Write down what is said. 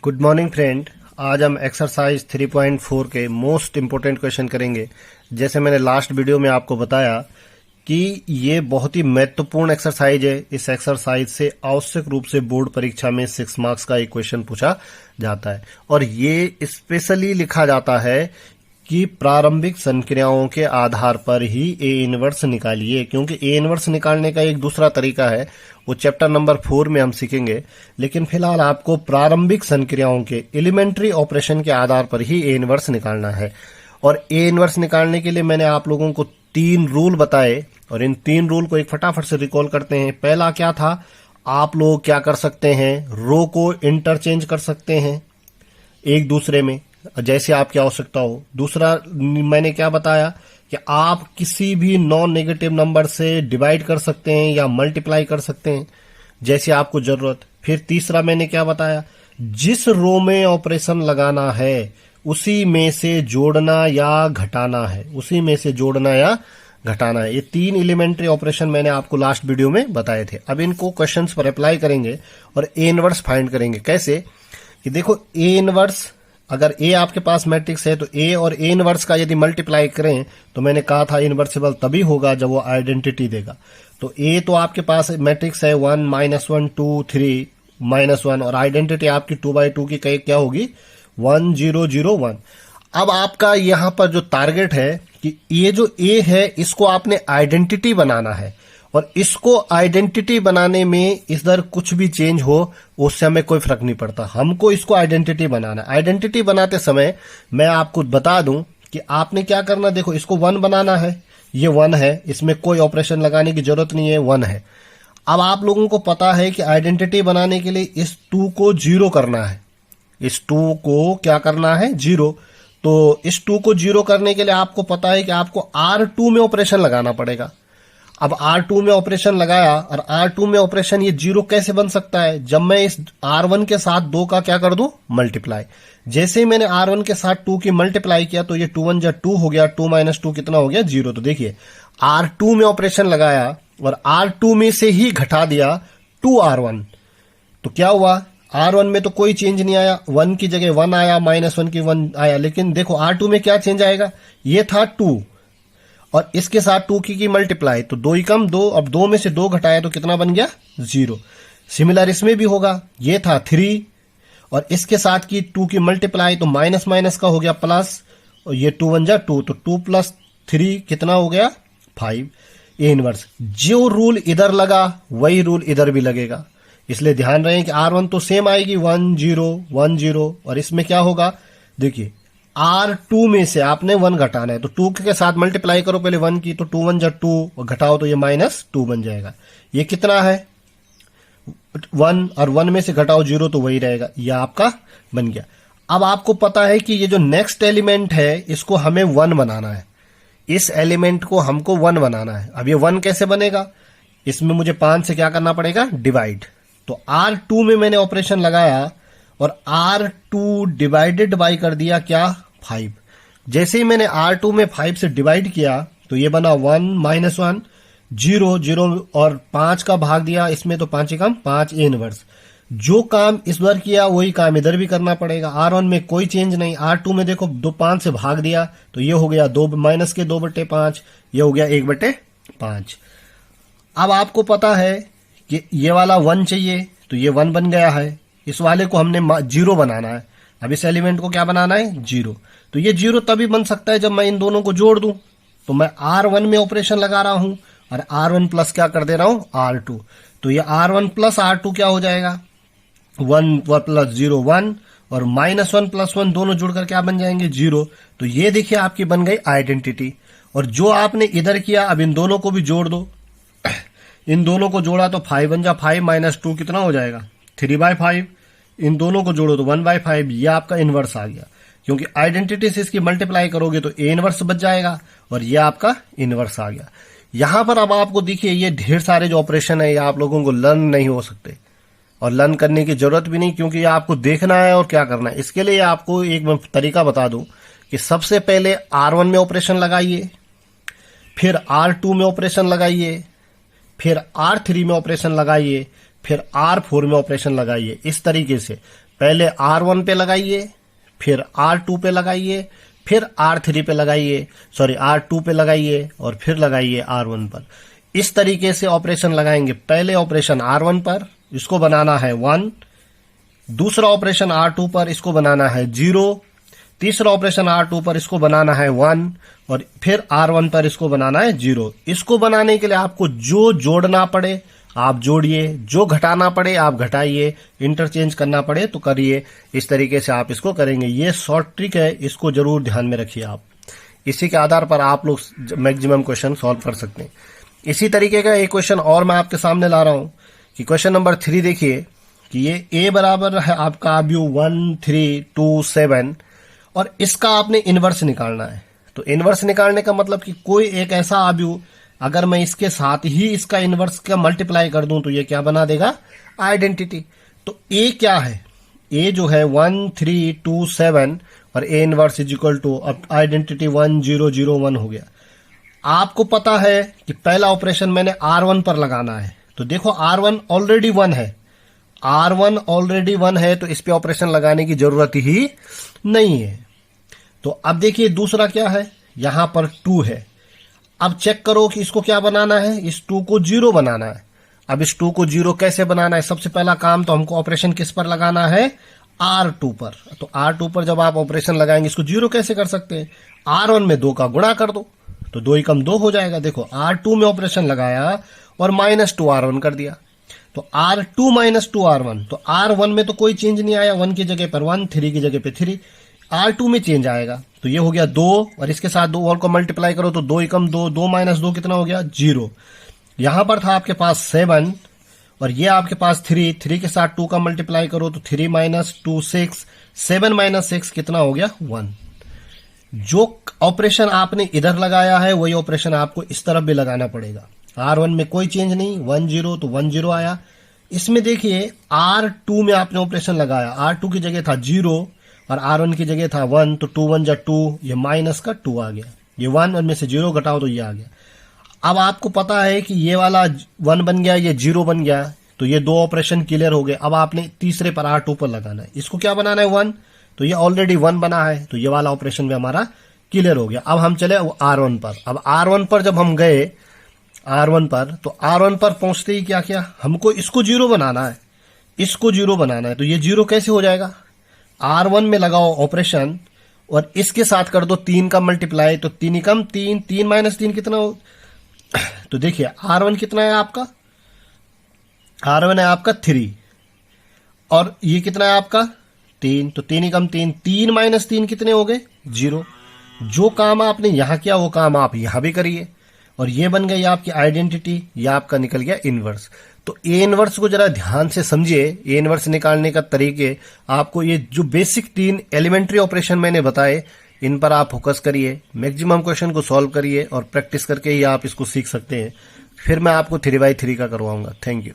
Good morning friend. आज हम exercise 3.4 के मोस्ट इम्पोर्टेंट क्वेश्चन करेंगे। जैसे मैंने लास्ट वीडियो में आपको बताया कि ये बहुत ही महत्वपूर्ण एक्सरसाइज है। इस एक्सरसाइज से आवश्यक रूप से बोर्ड परीक्षा में 6 मार्क्स का एक क्वेश्चन पूछा जाता है और ये स्पेशली लिखा जाता है कि प्रारंभिक संक्रियाओं के आधार पर ही ए इनवर्स निकालिए, क्योंकि ए इनवर्स निकालने का एक दूसरा तरीका है, वो चैप्टर नंबर 4 में हम सीखेंगे। लेकिन फिलहाल आपको प्रारंभिक संक्रियाओं के एलिमेंट्री ऑपरेशन के आधार पर ही ए इनवर्स निकालना है। और ए इनवर्स निकालने के लिए मैंने आप लोगों को 3 रूल बताए और इन 3 रूल को एक फटाफट से रिकॉल करते हैं। पहला क्या था, आप लोग क्या कर सकते हैं, रो को इंटरचेंज कर सकते हैं एक दूसरे में जैसे आपकी आवश्यकता हो। दूसरा मैंने क्या बताया कि आप किसी भी नॉन नेगेटिव नंबर से डिवाइड कर सकते हैं या मल्टीप्लाई कर सकते हैं जैसे आपको जरूरत। फिर तीसरा मैंने क्या बताया, जिस रो में ऑपरेशन लगाना है उसी में से जोड़ना या घटाना है, उसी में से जोड़ना या घटाना है। ये 3 एलिमेंट्री ऑपरेशन मैंने आपको लास्ट वीडियो में बताए थे। अब इनको क्वेश्चंस पर अप्लाई करेंगे और ए इनवर्स फाइंड करेंगे। कैसे कि देखो, ए इनवर्स अगर ए आपके पास मैट्रिक्स है तो ए और ए इनवर्स का यदि मल्टीप्लाई करें तो मैंने कहा था इनवर्सिबल तभी होगा जब वो आइडेंटिटी देगा। तो ए तो आपके पास मैट्रिक्स है 1 -1 2 3 -1 और आइडेंटिटी आपकी 2/2 की क्या होगी 1 0 0 1। अब आपका यहां पर जो टारगेट है कि ये जो ए है इसको आपने आइडेंटिटी बनाना है और इसको आइडेंटिटी बनाने में इधर कुछ भी चेंज हो उससे हमें कोई फर्क नहीं पड़ता, हमको इसको आइडेंटिटी बनाना है। आइडेंटिटी बनाते समय मैं आपको बता दूं कि आपने क्या करना, देखो इसको 1 बनाना है, ये 1 है, इसमें कोई ऑपरेशन लगाने की जरूरत नहीं है, 1 है। अब आप लोगों को पता है कि आइडेंटिटी बनाने के लिए इस 2 को 0 करना है, इस 2 को क्या करना है 0। तो इस 2 को 0 करने के लिए आपको पता है कि आपको R2 में ऑपरेशन लगाना पड़ेगा। अब R2 में ऑपरेशन लगाया और R2 में ऑपरेशन ये 0 कैसे बन सकता है, जब मैं इस R1 के साथ 2 का क्या कर दूं मल्टीप्लाई। जैसे ही मैंने R1 के साथ 2 की मल्टीप्लाई किया तो ये 2 1 जा 2 हो गया, 2 - 2 कितना हो गया 0। तो देखिए R2 में ऑपरेशन लगाया और R2 में से ही घटा दिया 2R1, तो क्या हुआ R1 में तो कोई चेंज नहीं आया, 1 की जगह 1 आया, -1 की 1 आया। लेकिन देखो R2 में क्या चेंज आएगा, ये था 2 और इसके साथ 2 की मल्टीप्लाई तो 2 ही कम 2, अब 2 में से 2 घटाया तो कितना बन गया 0। सिमिलर इसमें भी होगा, ये था 3 और इसके साथ की 2 की मल्टीप्लाई तो माइनस माइनस का हो गया प्लस, और ये 2 1 जा 2 तो 2 + 3 कितना हो गया 5। ए इनवर्स जो रूल इधर लगा वही रूल इधर भी लगेगा, इसलिए ध्यान रहे कि R1 तो सेम आएगी 1 0 1 0 और इसमें क्या होगा, देखिए R2 में से आपने 1 घटाना है तो 2 के साथ मल्टीप्लाई करो पहले 1 की, तो 2 1 जा 2 और घटाओ तो ये -2 बन जाएगा। ये कितना है 1 और 1 में से घटाओ 0 तो वही रहेगा, ये आपका बन गया। अब आपको पता है कि ये जो नेक्स्ट एलिमेंट है इसको हमें 1 बनाना है, इस एलिमेंट को हमको 1 बनाना है। अब ये 1 कैसे बनेगा, इसमें मुझे 5 से क्या करना पड़ेगा डिवाइड। तो R2 में मैंने ऑपरेशन लगाया और R2 डिवाइडेड बाई कर दिया क्या 5। जैसे ही मैंने R2 में 5 से डिवाइड किया तो ये बना 1 -1 0 0 और 5 का भाग दिया, इसमें तो 5 ही कम 5 ए इनवर्स। जो काम इस बार किया वही काम इधर भी करना पड़ेगा। R1 में कोई चेंज नहीं, R2 में देखो 5 से भाग दिया तो ये हो गया 2 माइनस के 2/5, ये हो गया 1/5। अब आपको पता है कि ये वाला 1 चाहिए तो ये 1 बन गया है, इस वाले को हमने 0 बनाना है। अब इस एलिमेंट को क्या बनाना है 0, तो ये 0 तभी बन सकता है जब मैं इन दोनों को जोड़ दूं। तो मैं R1 में ऑपरेशन लगा रहा हूं और R1 प्लस क्या कर दे रहा हूं R2, तो ये R1 प्लस R2 क्या हो जाएगा 1 + 0 1 और -1 + 1 दोनों जुड़कर क्या बन जाएंगे 0। तो ये देखिए आपकी बन गई आइडेंटिटी। और जो आपने इधर किया अब इन दोनों को भी जोड़ दो, इन दोनों को जोड़ा तो 5 1 जा 5 -2 कितना हो जाएगा 3/5। इन दोनों को जोड़ो तो 1/5, ये आपका इनवर्स आ गया, क्योंकि आइडेंटिटी से इसकी मल्टीप्लाई करोगे तो ए इनवर्स बच जाएगा और ये आपका इनवर्स आ गया। यहां पर अब आपको देखिए ये ढेर सारे जो ऑपरेशन है ये आप लोगों को लर्न नहीं हो सकते और लर्न करने की जरूरत भी नहीं, क्योंकि ये आपको देखना है और क्या करना है। इसके लिए आपको एक तरीका बता दूं कि सबसे पहले R1 में ऑपरेशन लगाइए, फिर R2 में ऑपरेशन लगाइए, फिर R3 में ऑपरेशन लगाइए, फिर R4 में ऑपरेशन लगाइए। इस तरीके से पहले R1 पे लगाइए, फिर R2 पे लगाइए, फिर R3 पे लगाइए, सॉरी R2 पे लगाइए और फिर लगाइए R1 पर। इस तरीके से ऑपरेशन लगाएंगे। पहले ऑपरेशन R1 पर, इसको बनाना है 1, दूसरा ऑपरेशन R2 पर, इसको बनाना है 0, तीसरा ऑपरेशन R2 पर, इसको बनाना है 1 और फिर R1 पर इसको बनाना है 0। इसको बनाने के लिए आपको जो जोड़ना पड़े आप जोड़िए, जो घटाना पड़े आप घटाइए, इंटरचेंज करना पड़े तो करिए। इस तरीके से आप इसको करेंगे। ये शॉर्ट ट्रिक है, इसको जरूर ध्यान में रखिए आप। इसी के आधार पर आप लोग मैक्सिमम क्वेश्चन सॉल्व कर सकते हैं। इसी तरीके का एक क्वेश्चन और मैं आपके सामने ला रहा हूं कि क्वेश्चन नंबर 3 देखिए कि ये a बराबर है आपका अवयव 1 3 2 7 और इसका आपने इनवर्स निकालना है। तो इनवर्स निकालने का मतलब कि कोई एक ऐसा अवयव अगर मैं इसके साथ ही इसका इनवर्स का मल्टीप्लाई कर दूं तो ये क्या बना देगा, आइडेंटिटी। तो a क्या है, a जो है 1 3 2 7 और a inverse is equal to, अब आइडेंटिटी 1 0 0 1 हो गया। आपको पता है कि पहला ऑपरेशन मैंने R1 पर लगाना है, तो देखो R1 ऑलरेडी 1 है, R1 ऑलरेडी 1 है तो इस पे ऑपरेशन लगाने की जरूरत ही नहीं है। तो अब देखिए दूसरा क्या है, यहां पर 2 है। अब चेक करो कि इसको क्या बनाना है, इस 2 को 0 बनाना है। अब इस 2 को 0 कैसे बनाना है, सबसे पहला काम तो हमको ऑपरेशन किस पर लगाना है, R2 पर। तो R2 पर जब आप ऑपरेशन लगाएंगे इसको 0 कैसे कर सकते हैं, R1 में 2 का गुणा कर दो तो 2 एकम 2 हो जाएगा। देखो R2 में ऑपरेशन लगाया और -2R1 कर दिया तो R2 -2R1, तो R1 में तो कोई चेंज नहीं आया, 1 की जगह पर 1, 3 की जगह पे 3, R2 में चेंज आएगा। तो ये हो गया 2 और इसके साथ 2 और को मल्टीप्लाई करो तो 2 एकम 2, 2 - 2 कितना हो गया, 0। यहां पर था आपके पास 7 और ये आपके पास 3, 3 के साथ 2 का मल्टीप्लाई करो तो 3 - 2 6, 7 - 6 कितना हो गया, 1। जो ऑपरेशन आपने इधर लगाया है वही ऑपरेशन आपको इस तरफ भी लगाना पड़ेगा। R1 में कोई चेंज नहीं, 1 0 तो 1 0 आया। इसमें देखिए R2 में आपने ऑपरेशन लगाया, R2 की जगह था 0 और R1 की जगह था 1, तो 2 1 जा 2, ये माइनस का 2 आ गया, ये 1 और में से 0 घटाओ तो ये आ गया। अब आपको पता है कि ये वाला 1 बन गया, ये 0 बन गया, तो ये 2 ऑपरेशन क्लियर हो गए। अब आपने तीसरे पर R2 पर लगाना है, इसको क्या बनाना है, 1, तो ये ऑलरेडी 1 बना है तो ये वाला ऑपरेशन भी हमारा क्लियर हो गया। अब हम चले R1 पर। अब R1 पर जब हम गए R1 पर, तो R1 पर पहुंचते ही क्या किया, हमको इसको 0 बनाना है, इसको 0 बनाना है। तो ये 0 कैसे हो जाएगा, R1 में लगाओ ऑपरेशन और इसके साथ कर दो 3 का मल्टीप्लाई, तो 3 एकम 3, 3 - 3 कितना हो, तो देखिए R1 कितना है आपका, R1 है आपका 3 और ये कितना है आपका 3, तो 3 एकम 3, 3 - 3 कितने हो गए, 0। जो काम आपने यहां किया वो काम आप यहां भी करिए और ये बन गई आपकी आइडेंटिटी, ये आपका निकल गया इनवर्स। तो ए इनवर्स को जरा ध्यान से समझिए। ए इनवर्स निकालने का तरीके आपको, ये जो बेसिक 3 एलिमेंट्री ऑपरेशन मैंने बताए इन पर आप फोकस करिए, मैक्सिमम क्वेश्चन को सॉल्व करिए और प्रैक्टिस करके ही आप इसको सीख सकते हैं। फिर मैं आपको 3x3 का करवाऊंगा। Thank you.